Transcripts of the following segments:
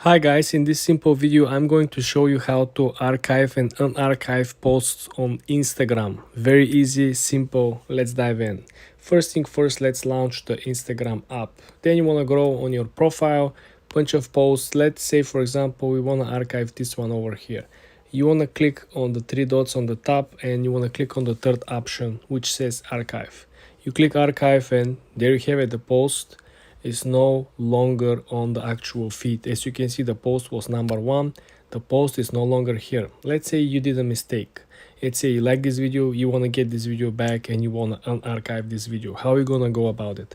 Hi guys, in this simple video I'm going to show you how to archive and unarchive posts on Instagram. Very easy, simple, let's dive in. First thing first, let's launch the Instagram app. Then you want to go on your profile, bunch of posts. Let's say for example we want to archive this one over here. You want to click on the three dots on the top and you want to click on the third option which says archive. You click archive and there you have it, the post is no longer on the actual feed. As you can see, the post was number one. The post is no longer here. Let's say you did a mistake. Let's say you like this video, you want to get this video back and you want to unarchive this video. How are you going to go about it?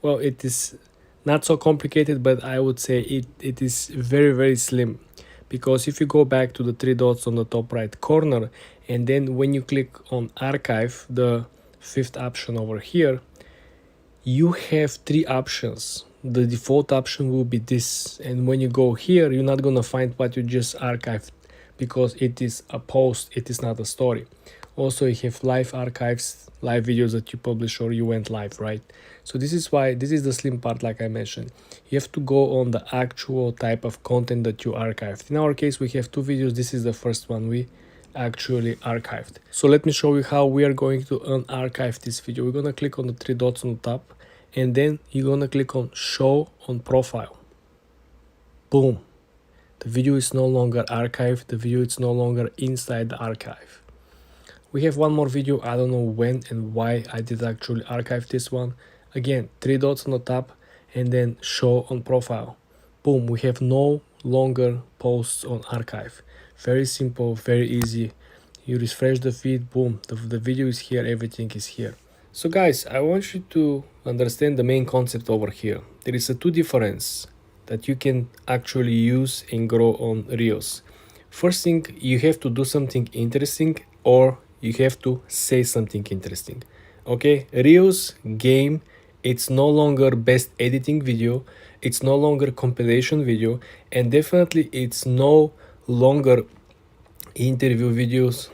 Well, it is not so complicated, but I would say it is very, very slim. Because if you go back to the three dots on the top right corner, and then when you click on archive, the fifth option over here, you have three options. The default option will be this, and when you go here you're not gonna find what you just archived because it is a post, it is not a story. Also you have live archives, live videos that you publish or you went live, right? So this is why this is the slim part. Like I mentioned, you have to go on the actual type of content that you archived. In our case we have two videos. This is the first one we actually archived. So let me show you how we are going to unarchive this video. We're gonna click on the three dots on the top and then you're gonna click on show on profile. Boom, the video is no longer archived. The video is no longer inside the archive. We have one more video. I don't know when and why I did actually archive this one. Again, three dots on the top and then show on profile. Boom, we have no longer posts on archive. Very simple, very easy. You refresh the feed, boom, the video is here, everything is here. So guys, I want you to understand the main concept over here. There is a two difference that you can actually use and grow on Reels. First thing, you have to do something interesting or you have to say something interesting. Okay, Reels game, it's no longer best editing video, it's no longer compilation video, and definitely it's no longer interview videos,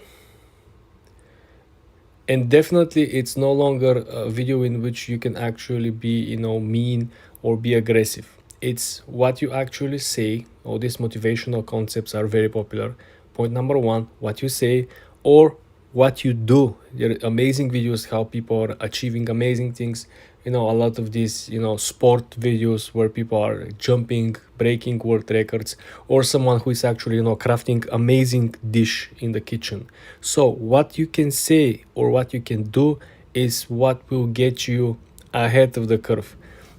and definitely it's no longer a video in which you can actually be mean or be aggressive. It's what you actually say. All these motivational concepts are very popular. Point number one, what you say or what you do. There are amazing videos how people are achieving amazing things. A lot of these sport videos where people are jumping, breaking world records, or someone who is actually crafting amazing dish in the kitchen. So what you can say or what you can do is what will get you ahead of the curve.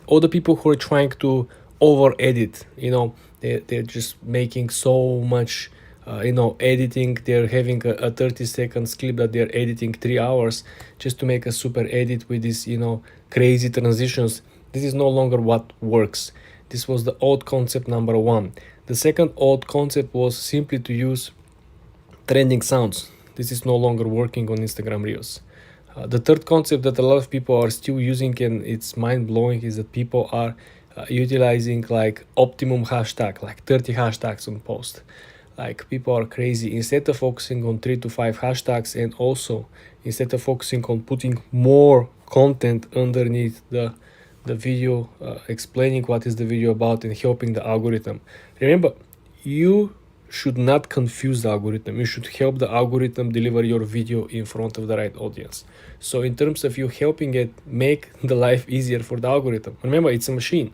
All the people who are trying to over edit, they're just making so much editing. They're having a 30 seconds clip that they're editing 3 hours just to make a super edit with these crazy transitions. This is no longer what works. This was the old concept number one. The second old concept was simply to use trending sounds. This is no longer working on Instagram Reels. The third concept that a lot of people are still using, and it's mind-blowing, is that people are utilizing like optimum hashtag, like 30 hashtags on post. Like people are crazy. Instead of focusing on 3 to 5 hashtags, and also instead of focusing on putting more content underneath the video, explaining what is the video about and helping the algorithm. Remember, you should not confuse the algorithm. You should help the algorithm deliver your video in front of the right audience. So in terms of you helping it make the life easier for the algorithm, remember, it's a machine.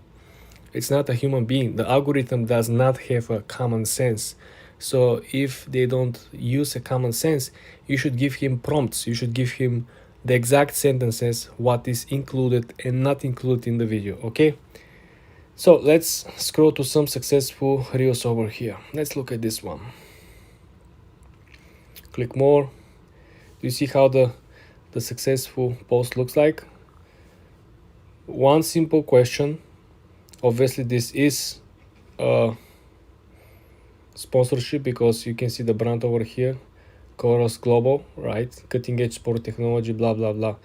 It's not a human being. The algorithm does not have a common sense. So if they don't use a common sense, you should give him prompts. You should give him the exact sentences, what is included and not included in the video, okay? So let's scroll to some successful reels over here. Let's look at this one. Click more. Do you see how the successful post looks like? One simple question. Obviously this is a sponsorship because you can see the brand over here, Chorus Global, right? Cutting edge sport technology, blah blah blah.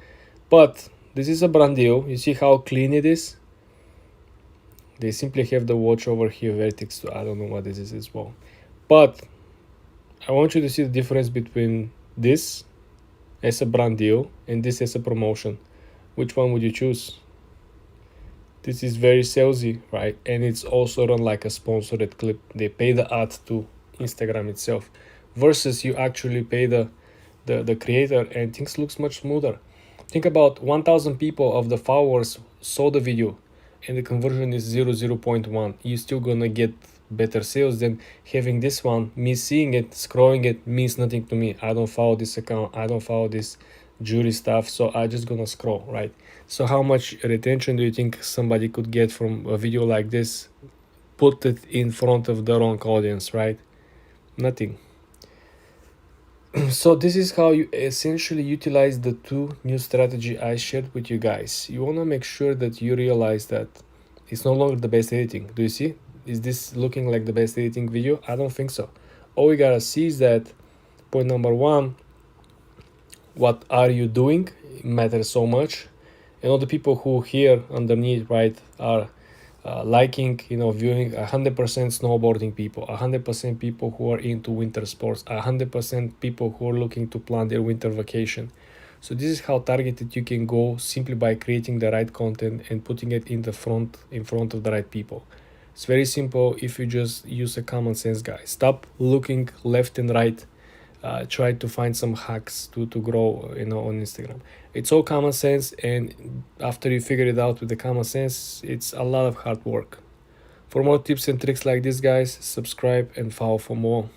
But this is a brand deal. You see how clean it is? They simply have the watch over here, Vertex. I don't know what this is as well. But I want you to see the difference between this as a brand deal and this as a promotion. Which one would you choose? This is very salesy, right? And it's also run like a sponsored clip. They pay the ad to Instagram itself, versus you actually pay the creator, and things looks much smoother. Think about 1,000 people of the followers saw the video and the conversion is 0.1. You're still gonna get better sales than having this one. Me seeing it, scrolling it means nothing to me. I don't follow this account, I don't follow this jury stuff, so I just gonna scroll, right? So how much retention do you think somebody could get from a video like this? Put it in front of the wrong audience, right? Nothing. So this is how you essentially utilize the two new strategy I shared with you guys. You want to make sure that you realize that it's no longer the best editing. Do you see? Is this looking like the best editing video? I don't think so. All we gotta see is that point number one, what are you doing matters so much. And all the people who here underneath, right, are liking, viewing 100% snowboarding people, 100% people who are into winter sports, 100% people who are looking to plan their winter vacation. So this is how targeted you can go, simply by creating the right content and putting it in front of the right people. It's very simple if you just use a common sense, guys. Stop looking left and right. Try to find some hacks to grow, on Instagram. It's all common sense, and after you figure it out with the common sense, it's a lot of hard work. For more tips and tricks like this, guys, subscribe and follow for more.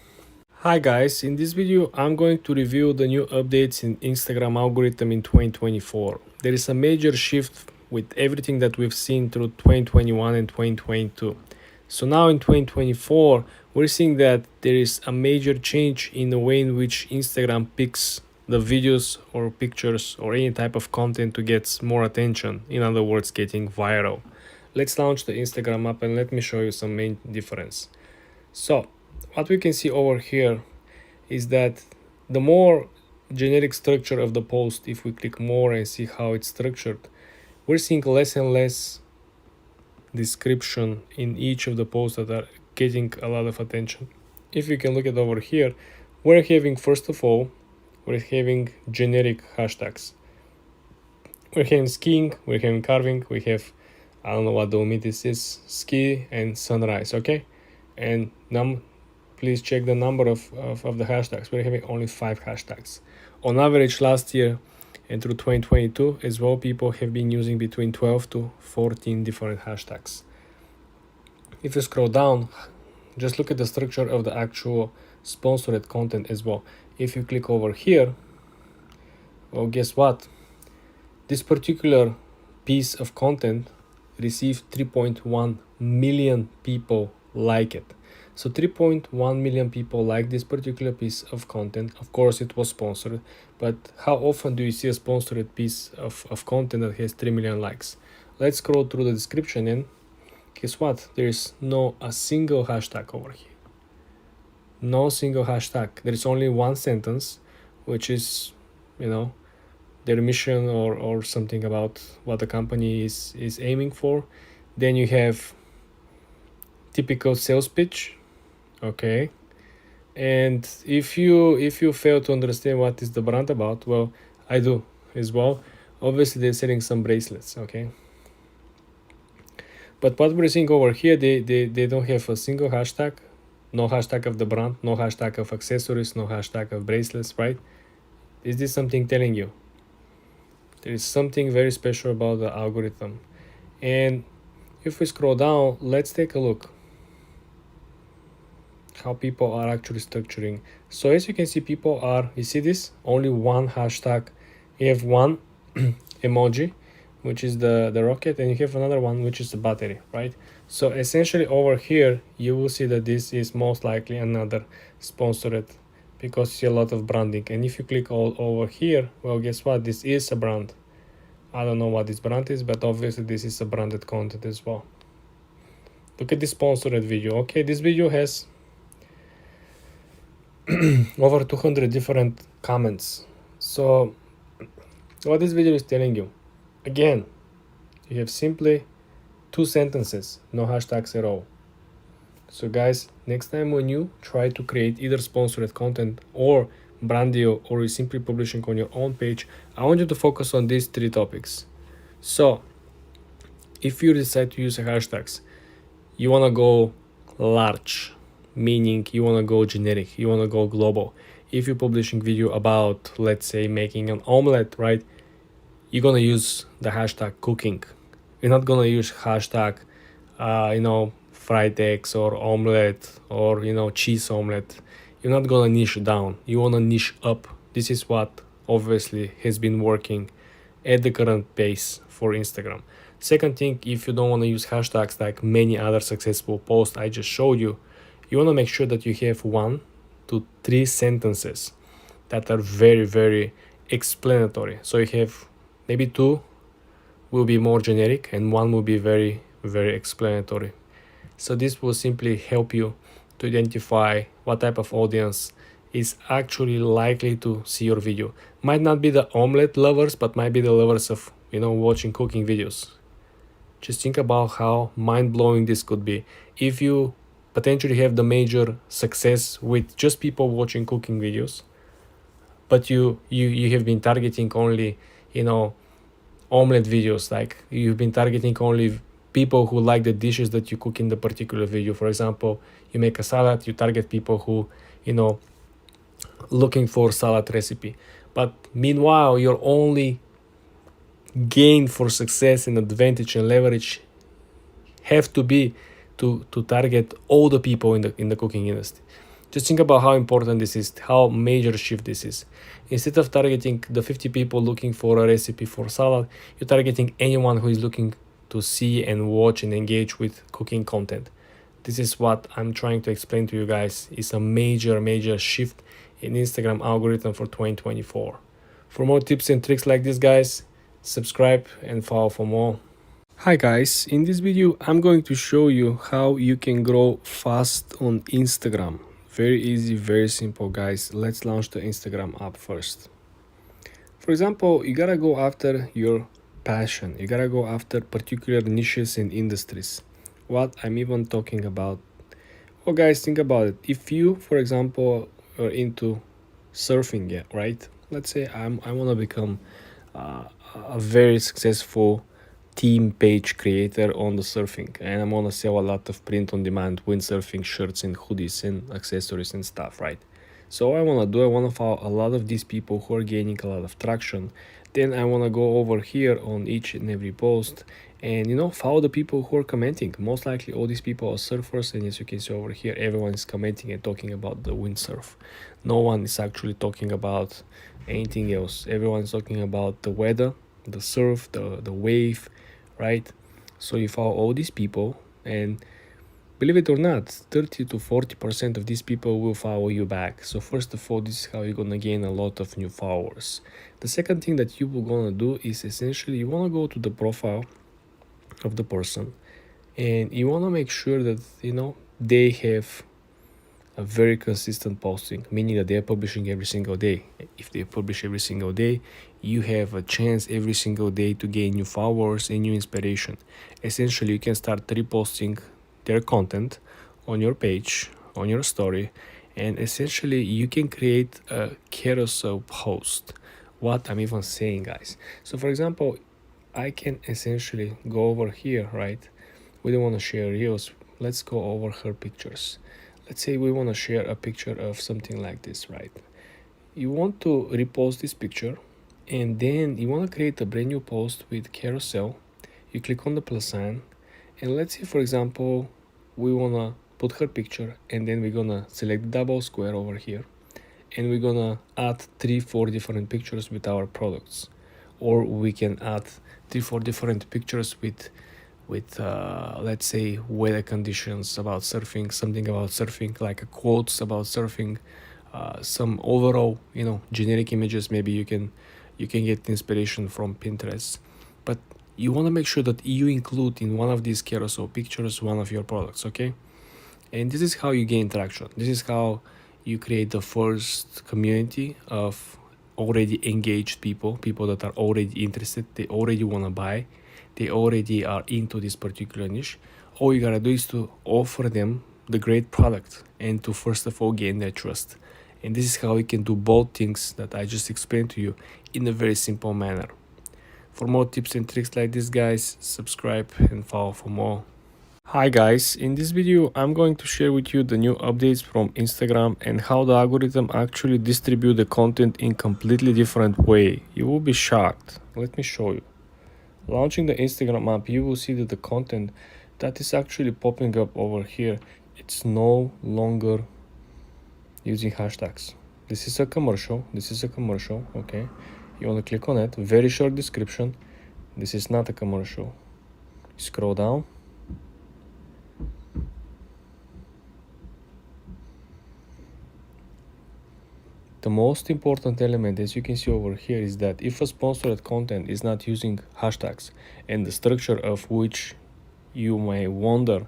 Hi guys, in this video I'm going to review the new updates in Instagram algorithm in 2024. There is a major shift with everything that we've seen through 2021 and 2022. So now in 2024, we're seeing that there is a major change in the way in which Instagram picks the videos or pictures or any type of content to get more attention. In other words, getting viral. Let's launch the Instagram app and let me show you some main difference. So what we can see over here is that the more generic structure of the post, if we click more and see how it's structured, we're seeing less and less description in each of the posts that are getting a lot of attention. If you can look at over here, we're having, first of all, we're having generic hashtags. We're having skiing, we're having carving, we have, I don't know what the omit this is, ski and sunrise, okay? And please check the number of the hashtags. We're having only 5 hashtags. On average, last year and through 2022 as well, people have been using between 12 to 14 different hashtags. If you scroll down, just look at the structure of the actual sponsored content as well. If you click over here, well, guess what? This particular piece of content received 3.1 million people like it. So 3.1 million people like this particular piece of content. Of course, it was sponsored, but how often do you see a sponsored piece of content that has 3 million likes? Let's scroll through the description, and guess what? There is no a single hashtag over here. No single hashtag. There is only one sentence, which is, their mission or something about what the company is aiming for. Then you have typical sales pitch. Okay, and if you fail to understand what is the brand about, well, I do as well. Obviously they're selling some bracelets, okay, but what we're seeing over here, they don't have a single hashtag. No hashtag of the brand, no hashtag of accessories, no hashtag of bracelets, right? Is this something telling you? There is something very special about the algorithm. And if we scroll down, let's take a look how people are actually structuring. So as you can see, people are, you see this, only one hashtag. You have one emoji, which is the rocket, and you have another one, which is the battery, right? So essentially over here, you will see that this is most likely another sponsored, because you see a lot of branding. And if you click all over here, well, guess what? This is a brand. I don't know what this brand is, but obviously this is a branded content as well. Look at this sponsored video. Okay, this video has over 200 different comments. So what this video is telling you, again, you have simply 2 sentences, no hashtags at all. So guys, next time when you try to create either sponsored content or brand deal, or you simply publishing on your own page, I want you to focus on these 3 topics. So If you decide to use hashtags, you want to go large, meaning you want to go generic, you want to go global. If you're publishing video about, let's say, making an omelette, right, you're going to use the hashtag cooking. You're not going to use hashtag fried eggs or omelette or cheese omelette. You're not going to niche down, you want to niche up. This is what obviously has been working at the current pace for Instagram. Second thing, if you don't want to use hashtags like many other successful posts I just showed you, you want to make sure that you have 1 to 3 sentences that are very, very explanatory. So you have maybe 2 will be more generic and 1 will be very, very explanatory. So this will simply help you to identify what type of audience is actually likely to see your video. Might not be the omelette lovers, but might be the lovers of watching cooking videos. Just think about how mind-blowing this could be if you potentially have the major success with just people watching cooking videos, but you have been targeting only omelette videos. Like, you've been targeting only people who like the dishes that you cook in the particular video. For example, you make a salad, you target people who looking for salad recipe, but meanwhile your only gain for success and advantage and leverage have to be to target all the people in the cooking industry. Just think about how important this is, how major shift this is. Instead of targeting the 50 people looking for a recipe for salad, you're targeting anyone who is looking to see and watch and engage with cooking content. This is what I'm trying to explain to you guys. It's a major shift in Instagram algorithm for 2024. For more tips and tricks like this, guys, subscribe and follow for more. Hi guys, in this video I'm going to show you how you can grow fast on Instagram. Very easy, very simple, guys. Let's launch the Instagram app first. For example, you gotta go after your passion. You gotta go after particular niches and industries. What I'm even talking about. Well, guys, think about it. If you, for example, are into surfing, yeah, right? Let's say I want to become a very successful team page creator on the surfing, and I'm gonna sell a lot of print on demand windsurfing shirts and hoodies and accessories and stuff, right? So I want to follow a lot of these people who are gaining a lot of traction. Then I want to go over here on each and every post and follow the people who are commenting. Most likely all these people are surfers, and as you can see over here, everyone is commenting and talking about the windsurf. No one is actually talking about anything else. Everyone is talking about the weather, the surf, the wave, right? So you follow all these people, and believe it or not, 30 to 40% of these people will follow you back. So first of all, this is how you're gonna gain a lot of new followers. The second thing that you will gonna do is essentially you wanna go to the profile of the person, and you wanna make sure that they have a very consistent posting, meaning that they are publishing every single day. If they publish every single day, you have a chance every single day to gain new followers and new inspiration. Essentially, you can start reposting their content on your page, on your story, and essentially you can create a carousel post. What I'm even saying, guys. So for example, I can essentially go over here, right? We don't want to share reels. Let's go over her pictures. Let's say we want to share a picture of something like this, right? You want to repost this picture, and then you want to create a brand new post with carousel. You click on the plus sign, and let's say, for example, we want to put her picture, and then we're going to select the double square over here, and we're going to add 3-4 different pictures with our products. Or we can add 3-4 different pictures with let's say weather conditions about surfing, something about surfing, like a quotes about surfing, some overall generic images. Maybe you can get inspiration from Pinterest, but you want to make sure that you include in one of these carousel pictures one of your products, okay? And this is how you gain traction. This is how you create the first community of already engaged people that are already interested. They already want to buy. They already are into this particular niche. All you gotta do is to offer them the great product and to first of all gain their trust. And this is how you can do both things that I just explained to you in a very simple manner. For more tips and tricks like this, guys, subscribe and follow for more. Hi guys, in this video I'm going to share with you the new updates from Instagram and how the algorithm actually distribute the content in completely different way. You will be shocked. Let me show you. Launching the Instagram app, you will see that the content that is actually popping up over here, it's no longer using hashtags. This is a commercial, okay? You want to click on it, very short description. This is not a commercial. Scroll down. The most important element, as you can see over here, is that if a sponsored content is not using hashtags, and the structure of which you may wonder,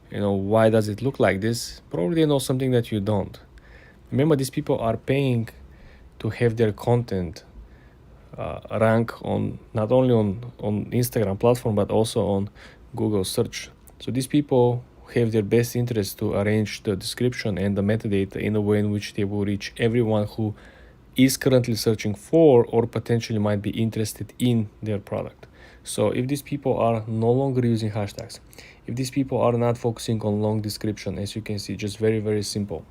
why does it look like this? Probably they know something that you don't. Remember, these people are paying to have their content rank on not only on Instagram platform but also on Google search. So these people have their best interest to arrange the description and the metadata in a way in which they will reach everyone who is currently searching for or potentially might be interested in their product. So if these people are no longer using hashtags, if these people are not focusing on long description, as you can see, just very, very simple.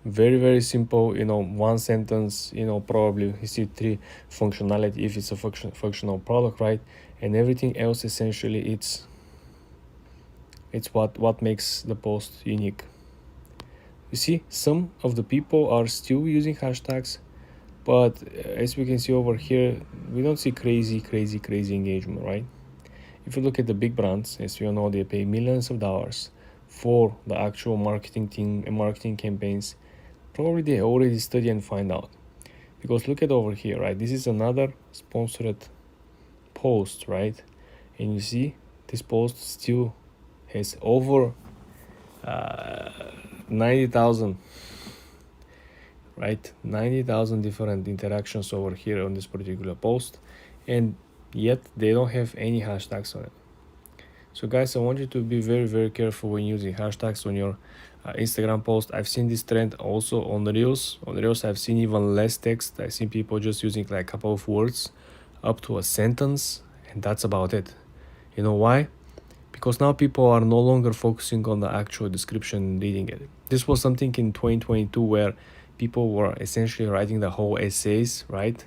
Very, very simple, one sentence, probably you see 3 functionality if it's a functional product, right? And everything else essentially it's what makes the post unique. You see, some of the people are still using hashtags, but as we can see over here, we don't see crazy engagement, right? If you look at the big brands, as you know, they pay millions of dollars for the actual marketing team and marketing campaigns. Probably they already study and find out. Because look at over here, right? This is another sponsored post, right? And you see this post still has over 90,000, right? 90,000 different interactions over here on this particular post, and yet they don't have any hashtags on it. So guys, I want you to be very, very careful when using hashtags on your Instagram post. I've seen this trend also on the Reels. On the Reels, I've seen even less text. I've seen people just using like a couple of words, up to a sentence, and that's about it. You know why? Because now people are no longer focusing on the actual description and reading it. This was something in 2022 where people were essentially writing the whole essays, right,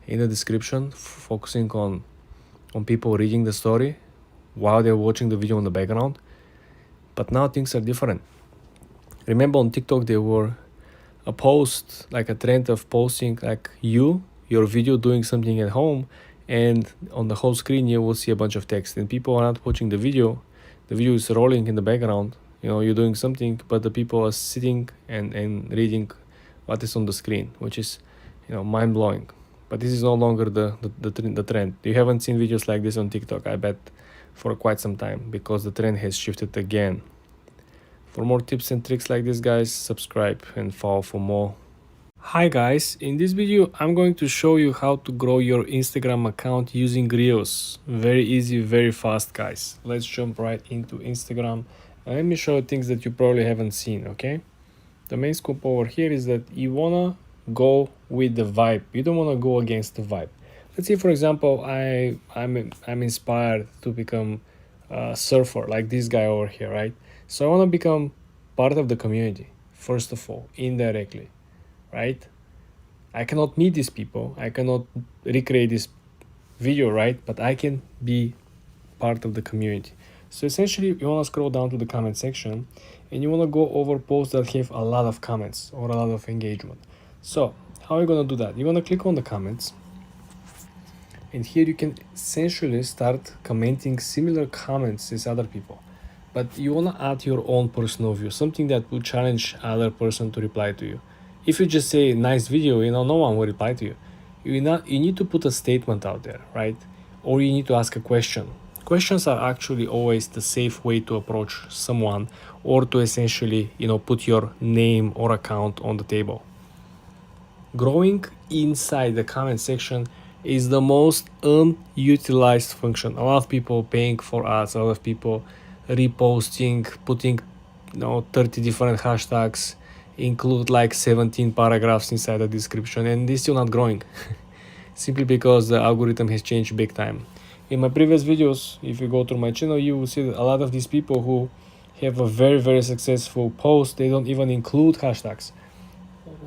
in the description, focusing on people reading the story while they're watching the video in the background. But now things are different. Remember on TikTok there were a post, like a trend of posting like your video doing something at home, and on the whole screen you will see a bunch of text, and people are not watching the video is rolling in the background, you're doing something, but the people are sitting and reading what is on the screen, which is mind-blowing. But this is no longer the trend. You haven't seen videos like this on TikTok, I bet, for quite some time, because the trend has shifted again. For more tips and tricks like this, guys, subscribe and follow for more. Hi guys, in this video I'm going to show you how to grow your Instagram account using Reels. Very easy, very fast, guys. Let's jump right into Instagram and let me show you things that you probably haven't seen, okay? The main scoop over here is that you wanna go with the vibe. You don't wanna go against the vibe. Let's say, for example, I'm inspired to become a surfer like this guy over here, right? So I wanna become part of the community, first of all, indirectly. Right? I cannot meet these people, I cannot recreate this video, right? But I can be part of the community. So essentially you want to scroll down to the comment section and you want to go over posts that have a lot of comments or a lot of engagement. So how are you going to do that? You're going to click on the comments, and here you can essentially start commenting similar comments as other people, but you want to add your own personal view, something that will challenge other person to reply to you. If you just say nice video, no one will reply to you. You need to put a statement out there, right? Or you need to ask a question. Questions are actually always the safe way to approach someone, or to essentially, put your name or account on the table. Growing inside the comment section is the most unutilized function. A lot of people paying for ads, a lot of people reposting, putting 30 different hashtags, include like 17 paragraphs inside the description, and they're still not growing. simply because the algorithm has changed big time. In my previous videos, if you go to my channel, you will see that a lot of these people who have a very successful post, they don't even include hashtags.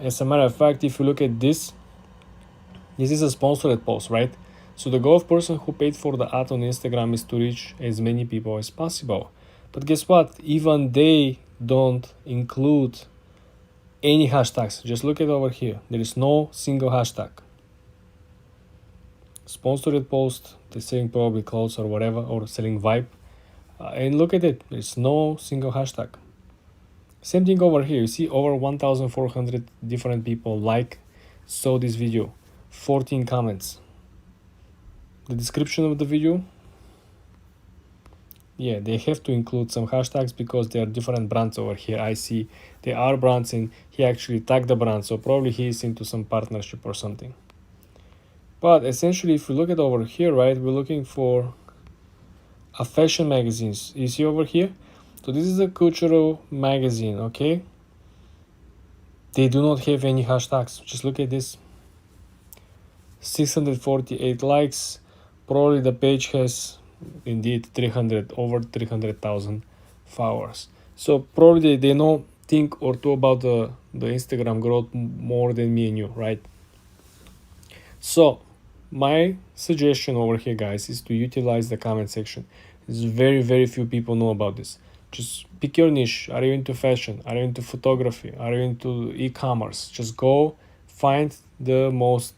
As a matter of fact, if you look at this is a sponsored post, right? So the goal of person who paid for the ad on Instagram is to reach as many people as possible. But guess what? Even they don't include any hashtags. Just look at over here. There is no single hashtag. Sponsored post, they're selling probably clothes or whatever, or selling vibe. And look at it. There's no single hashtag. Same thing over here. You see over 1,400 different people saw this video. 14 comments. The description of the video, yeah, they have to include some hashtags because there are different brands over here. I see there are brands and he actually tagged the brand, so probably he is into some partnership or something. But essentially, if you look at over here, right, we're looking for a fashion magazines. You see over here? So this is a cultural magazine, okay? They do not have any hashtags. Just look at this. 648 likes. Probably the page has indeed over 300,000 followers. So probably they know think or two about the Instagram growth more than me and you, right? So my suggestion over here, guys, is to utilize the comment section. There's very few people know about this. Just pick your niche. Are you into fashion? Are you into photography? Are you into e-commerce? Just go find the most,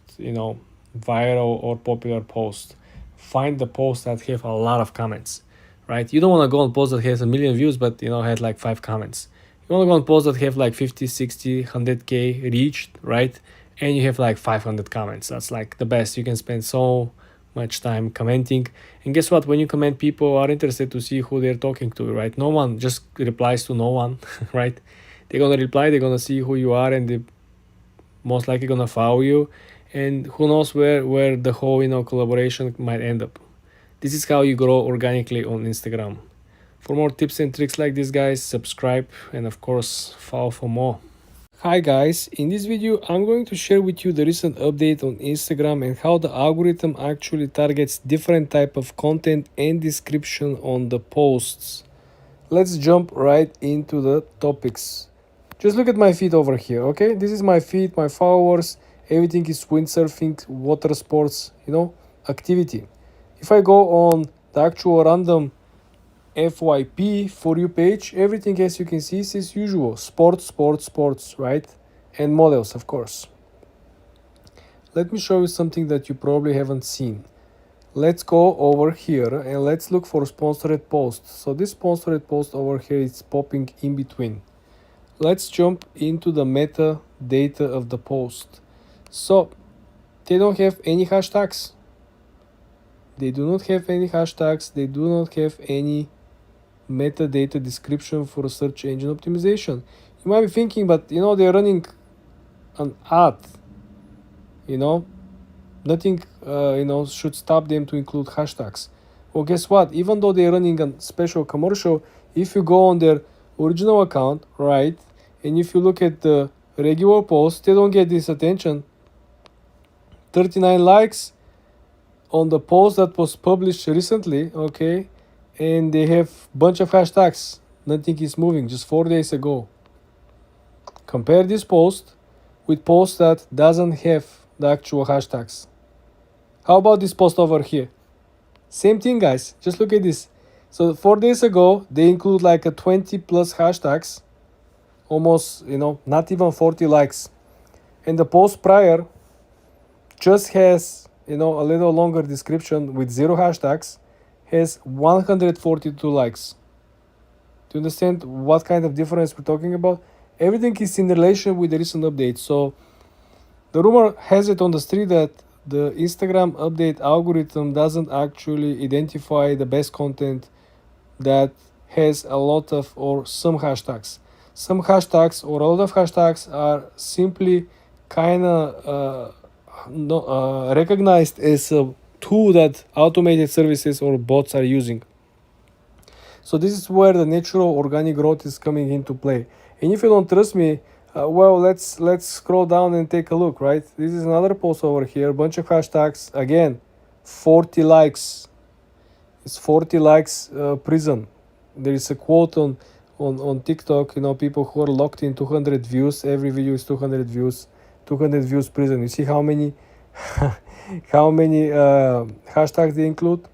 viral or popular post. Find the posts that have a lot of comments, right? You don't want to go on post that has 1 million views, but had like 5 comments. You want to go on posts that have like 50, 60, 100K reached, right? And you have like 500 comments. That's like the best. You can spend so much time commenting. And guess what? When you comment, people are interested to see who they're talking to, right? No one just replies to no one, right? They're going to reply, they're going to see who you are, and they're most likely going to follow you. And who knows where the whole collaboration might end up. This is how you grow organically on Instagram. For more tips and tricks like this, guys, subscribe and of course follow for more. Hi guys, in this video I'm going to share with you the recent update on Instagram and how the algorithm actually targets different type of content and description on the posts. Let's jump right into the topics. Just look at my feed over here, okay? This is my feed, my followers. Everything is windsurfing, water sports, activity. If I go on the actual random FYP for you page, everything as you can see is as usual. Sports, right? And models, of course. Let me show you something that you probably haven't seen. Let's go over here and let's look for sponsored posts. So this sponsored post over here is popping in between. Let's jump into the metadata of the post. So they don't have any hashtags. They do not have any hashtags. They do not have any metadata description for search engine optimization. You might be thinking, but they're running an ad. Nothing should stop them to include hashtags. Well, guess what? Even though they're running a special commercial, if you go on their original account, right, and if you look at the regular post, they don't get this attention. 39 likes on the post that was published recently, okay, and they have bunch of hashtags. Nothing is moving, just 4 days ago. Compare this post with post that doesn't have the actual hashtags. How about this post over here? Same thing, guys. Just look at this. So 4 days ago, they include like a 20 plus hashtags, almost, not even 40 likes. And the post prior just has, a little longer description with 0 hashtags, has 142 likes. Do you understand what kind of difference we're talking about? Everything is in relation with the recent update. So the rumor has it on the street that the Instagram update algorithm doesn't actually identify the best content that has a lot of or some hashtags. Some hashtags or a lot of hashtags are simply kind of recognized as a tool that automated services or bots are using. So this is where the natural organic growth is coming into play. And if you don't trust me, Well, let's scroll down and take a look, right? This is another post over here, a bunch of hashtags. Again, 40 likes. It's 40 likes prison. There is a quote on TikTok, people who are locked in 200 views. Every video is 200 views. 200 views prison. You see how many how many hashtags they include?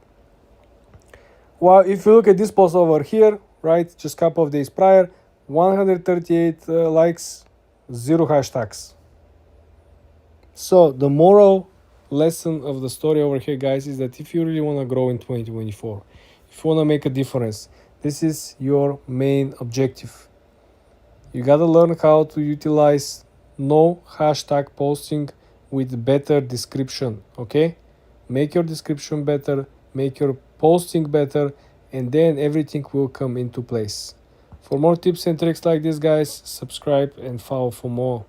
Well, if you look at this post over here, right, just a couple of days prior, 138 likes, 0 hashtags. So the moral lesson of the story over here, guys, is that if you really want to grow in 2024, if you want to make a difference, this is your main objective. You got to learn how to utilize no hashtag posting with better description, okay? Make your description better, make your posting better, and then everything will come into place. For more tips and tricks like this, guys, subscribe and follow for more.